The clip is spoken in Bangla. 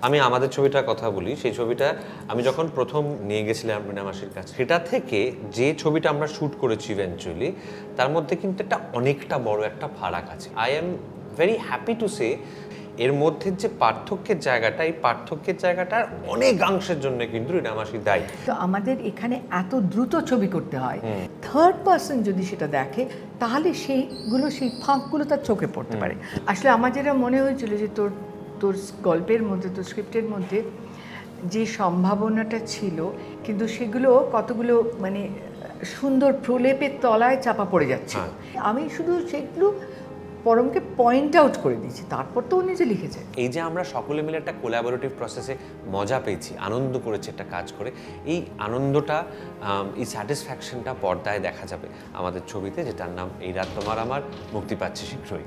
আমি আমাদের ছবিটার কথা বলি, সেই ছবিটা আমি যখন প্রথম নিয়ে গেছিলাম রিনা মাসির কাছে, সেটা থেকে যে ছবিটা আমরা শ্যুট করেছি ইভেন্চুয়ালি, তার মধ্যে কিন্তু একটা অনেকটা বড় একটা ফারাক আছে। I am very happy to say এর মধ্যে যে পার্থক্যের জায়গাটা, এই পার্থক্যের জায়গাটার অনেকাংশের জন্য কিন্তু রিনা মাসি দায়ী। তো আমাদের এখানে এত দ্রুত ছবি করতে হয়, থার্ড পার্সন যদি সেটা দেখে তাহলে সেই ফাঁকগুলো তার চোখে পড়তে পারে। আসলে আমার যেটা মনে হয়েছিল যে তোর গল্পের মধ্যে, তোর স্ক্রিপ্টের মধ্যে যে সম্ভাবনাটা ছিল, কিন্তু সেগুলো কতগুলো মানে সুন্দর প্রলেপের তলায় চাপা পড়ে যাচ্ছে। আমি শুধু সেগুলো পরমকে পয়েন্ট আউট করে দিয়েছি, তারপর তো ও নিজে লিখেছে। এই যে আমরা সকলে মিলে একটা কোলাবোরেটিভ প্রসেসে মজা পেয়েছি, আনন্দ করেছি একটা কাজ করে, এই আনন্দটা, এই স্যাটিসফ্যাকশনটা পর্দায় দেখা যাবে আমাদের ছবিতে, যেটার নাম এই রাত তোমার আমার, মুক্তি পাচ্ছে শীঘ্রই।